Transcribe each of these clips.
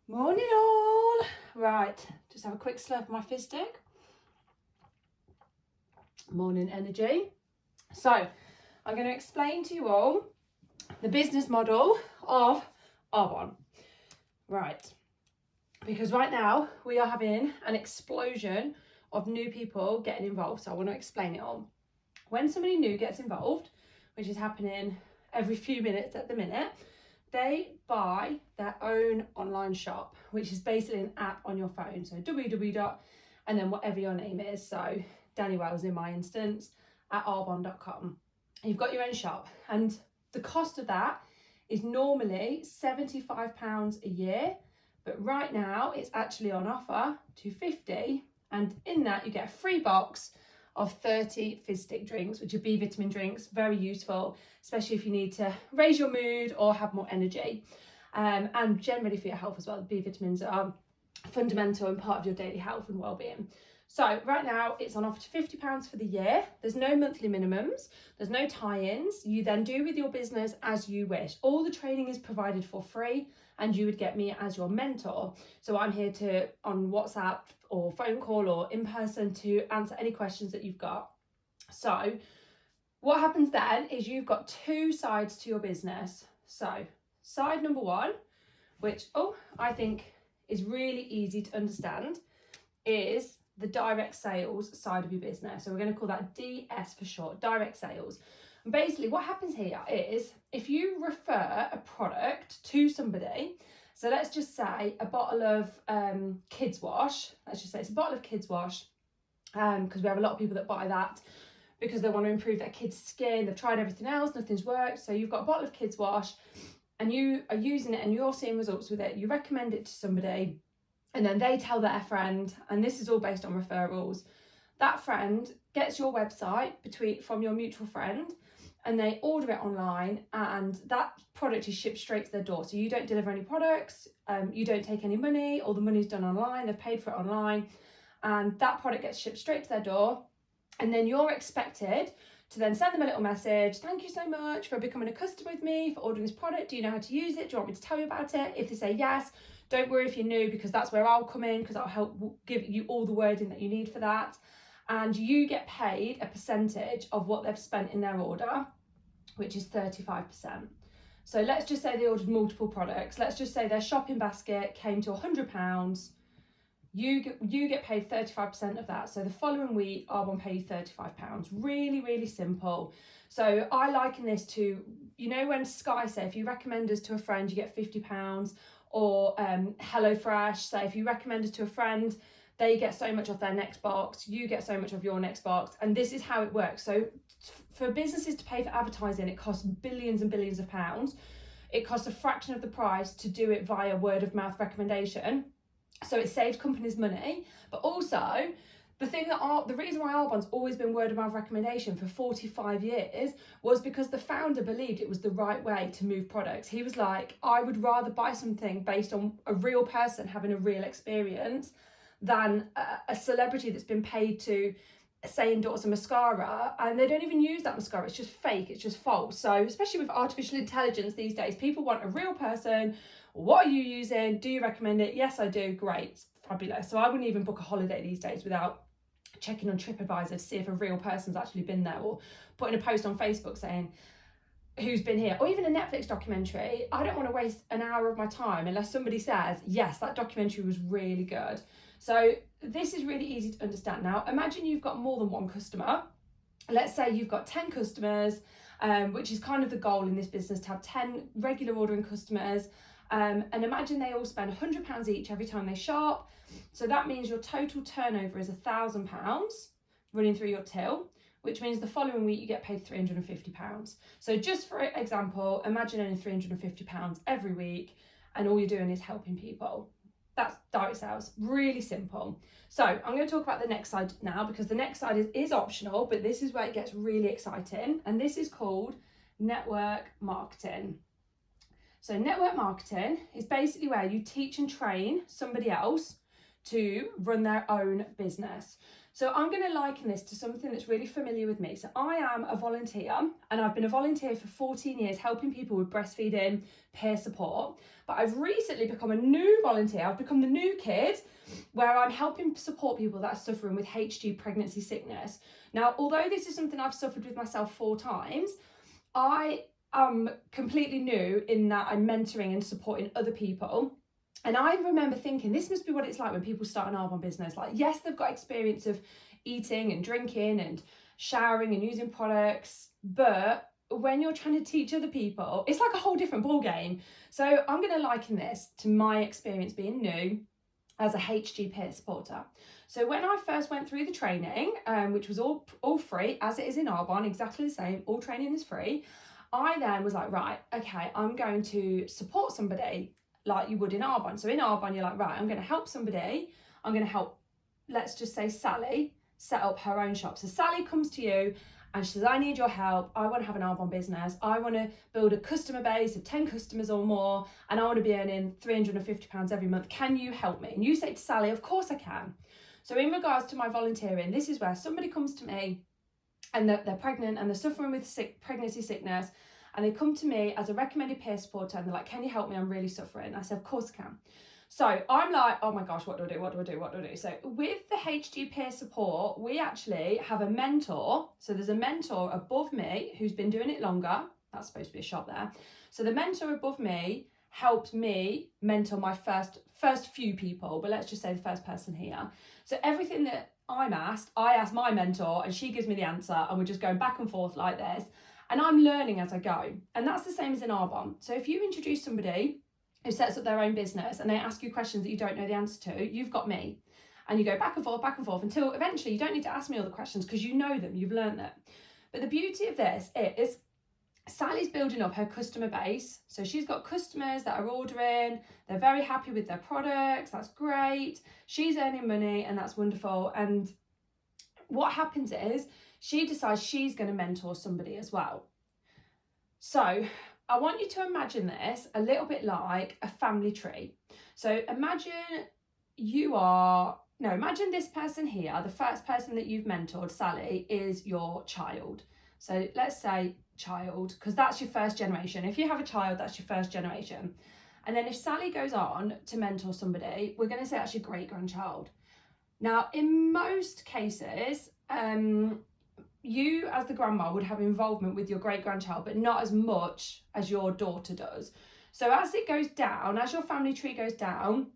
Morning all. Right, just have a quick slurp of my fizz stick. Morning energy. So I'm going to explain to you all the business model of Arbonne. Right, because right now we are having an explosion of new people getting involved, so I want to explain it all. When somebody new gets involved, which is happening every few minutes at the minute, they buy their own online shop, which is basically an app on your phone. So www. and then whatever your name is. So Danny Wells in my instance at arbonne.com. You've got your own shop, and the cost of that is normally £75 a year, but right now it's actually on offer to £50, and in that you get a free box of 30 fizz stick drinks, which are B vitamin drinks, very useful, especially if you need to raise your mood or have more energy. And generally for your health as well, the B vitamins are fundamental and part of your daily health and well-being. So right now it's on offer to £50 for the year. There's no monthly minimums, there's no tie-ins. You then do with your business as you wish. All the training is provided for free, and you would get me as your mentor. So I'm here to, on WhatsApp or phone call or in person, to answer any questions that you've got. So what happens then is you've got two sides to your business. So side number one, which I think is really easy to understand, is the direct sales side of your business. So we're going to call that DS for short, direct sales. And basically what happens here is if you refer a product to somebody, so let's just say a bottle of kids wash, let's just say it's a bottle of kids wash, because we have a lot of people that buy that because they want to improve their kids' skin. They've tried everything else, nothing's worked. So you've got a bottle of kids wash and you are using it and you're seeing results with it. You recommend it to somebody, and then they tell their friend, and this is all based on referrals. That friend gets your website from your mutual friend, and they order it online, and that product is shipped straight to their door. So you don't deliver any products, you don't take any money, all the money's done online, they've paid for it online, and that product gets shipped straight to their door. And then you're expected to then send them a little message. Thank you so much for becoming a customer with me, for ordering this product. Do you know how to use it? Do you want me to tell you about it? If they say yes, don't worry if you're new, because that's where I'll come in, because I'll help give you all the wording that you need for that. And you get paid a percentage of what they've spent in their order, which is 35%. So let's just say they ordered multiple products. Let's just say their shopping basket came to £100. You get paid 35% of that. So the following week, Arbonne pay you £35. Really, really simple. So I liken this to, you know, when Sky say if you recommend us to a friend, you get £50, or HelloFresh say if you recommend us to a friend, they get so much off their next box, you get so much of your next box. And this is how it works. So for businesses to pay for advertising, it costs billions and billions of pounds. It costs a fraction of the price to do it via word of mouth recommendation. So it saves companies money, but also the reason why Arbonne's always been word of mouth recommendation for 45 years was because the founder believed it was the right way to move products. He was like, I would rather buy something based on a real person having a real experience than a celebrity that's been paid to, say, endorse a mascara, and they don't even use that mascara. It's just fake, it's just false. So especially with artificial intelligence these days, people want a real person. What are you using? Do you recommend it? Yes, I do. Great, fabulous. So I wouldn't even book a holiday these days without checking on TripAdvisor to see if a real person's actually been there, or putting a post on Facebook saying who's been here, or even a Netflix documentary. I don't want to waste an hour of my time unless somebody says, yes, that documentary was really good. So this is really easy to understand. Now, imagine you've got more than one customer. Let's say you've got 10 customers, which is kind of the goal in this business, to have 10 regular ordering customers. And imagine they all spend £100 each every time they shop. So that means your total turnover is £1,000 running through your till, which means the following week you get paid £350. So just for example, imagine earning £350 every week, and all you're doing is helping people. That's direct sales, really simple. So I'm going to talk about the next side now, because the next side is optional, but this is where it gets really exciting, and this is called network marketing. So network marketing is basically where you teach and train somebody else to run their own business. So I'm going to liken this to something that's really familiar with me. So I am a volunteer, and I've been a volunteer for 14 years helping people with breastfeeding, peer support. But I've recently become a new volunteer. I've become the new kid where I'm helping support people that are suffering with HG pregnancy sickness. Now, although this is something I've suffered with myself 4 times, I am completely new in that I'm mentoring and supporting other people. And I remember thinking, this must be what it's like when people start an Arbonne business. Like, yes, they've got experience of eating and drinking and showering and using products, but when you're trying to teach other people, it's like a whole different ball game. So I'm going to liken this to my experience being new as a HG peer supporter. So when I first went through the training, which was all free, as it is in Arbonne, exactly the same, all training is free, I then was like, right, okay, I'm going to support somebody like you would in Arbonne. So in Arbonne, you're like, right, I'm going to help somebody. I'm going to help, let's just say Sally, set up her own shop. So Sally comes to you and she says, I need your help. I want to have an Arbonne business. I want to build a customer base of 10 customers or more, and I want to be earning £350 every month. Can you help me? And you say to Sally, of course I can. So in regards to my volunteering, this is where somebody comes to me and they're pregnant and they're suffering with pregnancy sickness, and they come to me as a recommended peer supporter and they're like, can you help me? I'm really suffering. I said, of course I can. So I'm like, oh my gosh, what do I do? What do I do? What do I do? So with the HG peer support, we actually have a mentor. So there's a mentor above me who's been doing it longer. That's supposed to be a shop there. So the mentor above me helped me mentor my first few people, but let's just say the first person here. So everything that I'm asked, I ask my mentor and she gives me the answer, and we're just going back and forth like this. And I'm learning as I go. And that's the same as in Arbonne. So if you introduce somebody who sets up their own business and they ask you questions that you don't know the answer to, you've got me. And you go back and forth until eventually you don't need to ask me all the questions because you know them, you've learned them. But the beauty of this is Sally's building up her customer base. So she's got customers that are ordering, they're very happy with their products, that's great. She's earning money and that's wonderful. And what happens is she decides she's going to mentor somebody as well. So I want you to imagine this a little bit like a family tree. So imagine imagine this person here, the first person that you've mentored, Sally, is your child. So let's say child, because that's your first generation. If you have a child, that's your first generation. And then if Sally goes on to mentor somebody, we're going to say that's your great-grandchild. Now, in most cases, you as the grandma would have involvement with your great-grandchild, but not as much as your daughter does. So as it goes down, as your family tree goes down,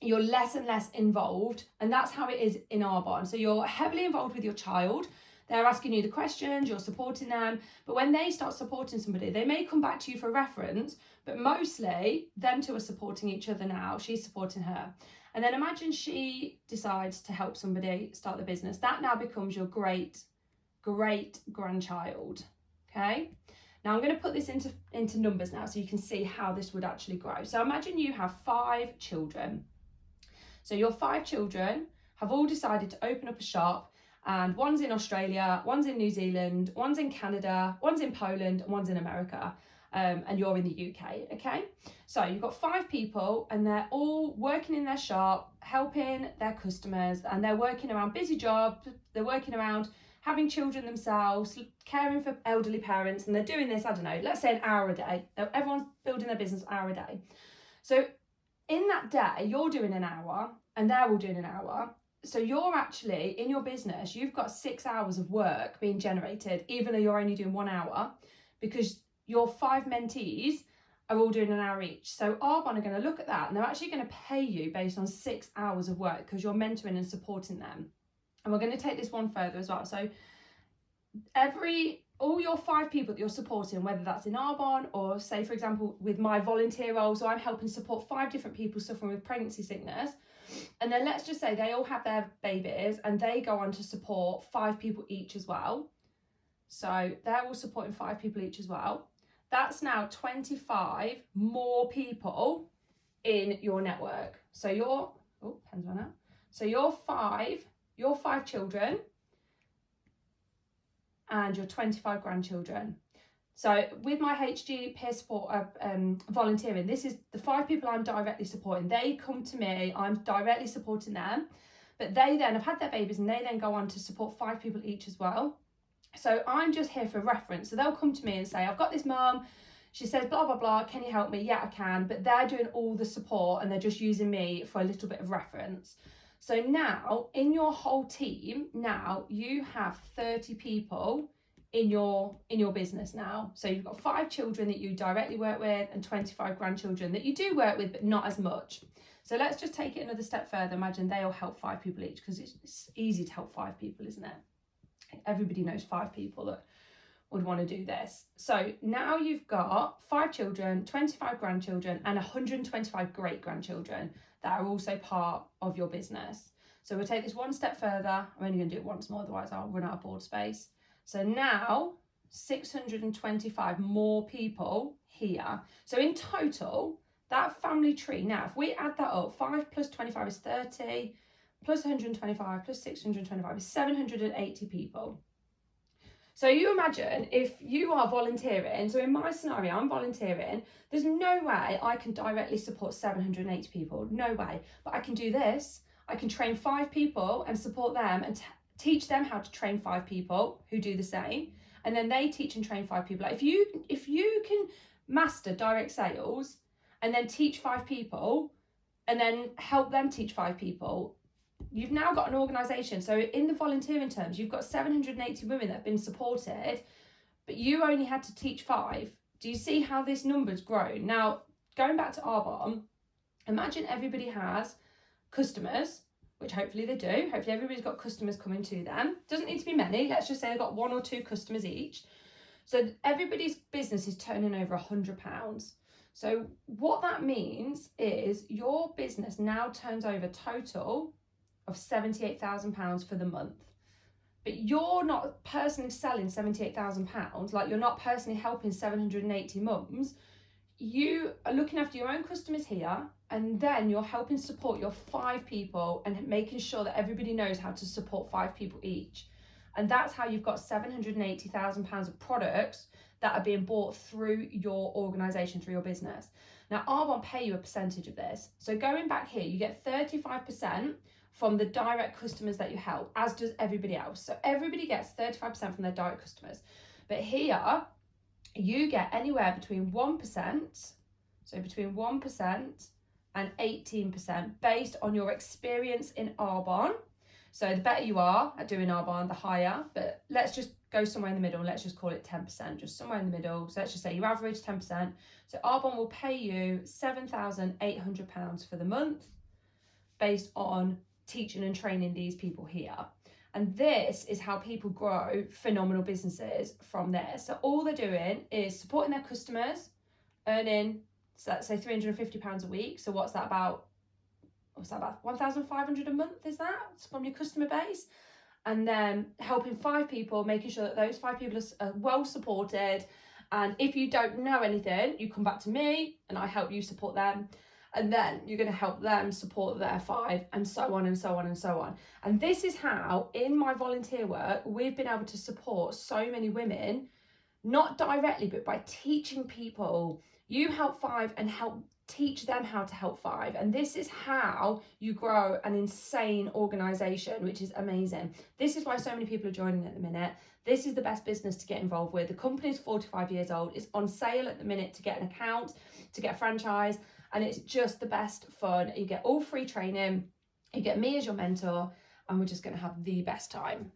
you're less and less involved, and that's how it is in Arbonne. So you're heavily involved with your child. They're asking you the questions, you're supporting them, but when they start supporting somebody, they may come back to you for reference, but mostly them two are supporting each other now. She's supporting her. And then imagine she decides to help somebody start the business. That now becomes your great-grandchild, okay? Now I'm going to put this into numbers now so you can see how this would actually grow. So imagine you have 5 children. So your 5 children have all decided to open up a shop, and one's in Australia, one's in New Zealand, one's in Canada, one's in Poland, and one's in America, and you're in the UK, okay? So you've got 5 people and they're all working in their shop, helping their customers, and they're working around busy jobs, they're working around having children themselves, caring for elderly parents, and they're doing this, I don't know, let's say an hour a day. Everyone's building their business an hour a day. So in that day, you're doing an hour and they're all doing an hour. So you're actually, in your business, you've got 6 hours of work being generated, even though you're only doing 1 hour, because your 5 mentees are all doing an hour each. So Arbonne are going to look at that and they're actually going to pay you based on 6 hours of work because you're mentoring and supporting them. And we're going to take this one further as well. So all your 5 people that you're supporting, whether that's in Arbonne or say, for example, with my volunteer role, so I'm helping support 5 different people suffering with pregnancy sickness. And then let's just say they all have their babies and they go on to support 5 people each as well. So they're all supporting 5 people each as well. That's now 25 more people in your network. So pens run out. So your 5 children and your 25 grandchildren. So with my HG peer support volunteering, this is the 5 people I'm directly supporting. They come to me, I'm directly supporting them. but they then have had their babies and they then go on to support 5 people each as well. So I'm just here for reference. So they'll come to me and say, I've got this mum, she says blah blah blah, can you help me? Yeah, I can. But they're doing all the support and they're just using me for a little bit of reference. So now in your whole team, now you have 30 people in your business now. So you've got 5 children that you directly work with and 25 grandchildren that you do work with, but not as much. So let's just take it another step further. Imagine they'll help 5 people each, because it's easy to help 5 people, isn't it? Everybody knows 5 people that would want to do this. So now you've got 5 children, 25 grandchildren, and 125 great grandchildren that are also part of your business. So we'll take this one step further. I'm only going to do it once more, otherwise I'll run out of board space. So now 625 more people here. So in total, that family tree, now if we add that up, 5 plus 25 is 30, plus 125 plus 625 is 780 people. So you imagine if you are volunteering, so in my scenario, I'm volunteering, there's no way I can directly support 780 people, no way. But I can do this, I can train 5 people and support them and teach them how to train 5 people who do the same. And then they teach and train 5 people. Like if you can master direct sales and then teach 5 people and then help them teach 5 people, you've now got an organisation. So in the volunteering terms, you've got 780 women that have been supported, but you only had to teach 5. Do you see how this number's grown? Now, going back to Arbonne, imagine everybody has customers, which hopefully they do. Hopefully everybody's got customers coming to them. Doesn't need to be many. Let's just say they've got 1 or 2 customers each. So everybody's business is turning over £100. So what that means is your business now turns over total of £78,000 for the month. But you're not personally selling £78,000, like you're not personally helping 780 mums. You are looking after your own customers here, and then you're helping support your 5 people and making sure that everybody knows how to support 5 people each. And that's how you've got £780,000 of products that are being bought through your organisation, through your business. Now, Arbonne pay you a percentage of this. So going back here, you get 35% from the direct customers that you help, as does everybody else. So everybody gets 35% from their direct customers. But here, you get anywhere between 1%, so between 1% and 18% based on your experience in Arbonne. So the better you are at doing Arbonne, the higher, but let's just go somewhere in the middle. Let's just call it 10%, just somewhere in the middle. So let's just say your average 10%. So Arbonne will pay you £7,800 for the month based on teaching and training these people here. And this is how people grow phenomenal businesses from there. So all they're doing is supporting their customers, earning, so let's say £350 a week. So what's that about 1,500 a month, is that? It's from your customer base. And then helping 5 people, making sure that those 5 people are well supported. And if you don't know anything, you come back to me and I help you support them. And then you're going to help them support their 5, and so on and so on and so on. And this is how, in my volunteer work, we've been able to support so many women, not directly, but by teaching people. You help 5 and help teach them how to help 5. And this is how you grow an insane organisation, which is amazing. This is why so many people are joining at the minute. This is the best business to get involved with. The company's 45 years old. It's on sale at the minute to get an account, to get a franchise. And it's just the best fun. You get all free training, you get me as your mentor, and we're just going to have the best time.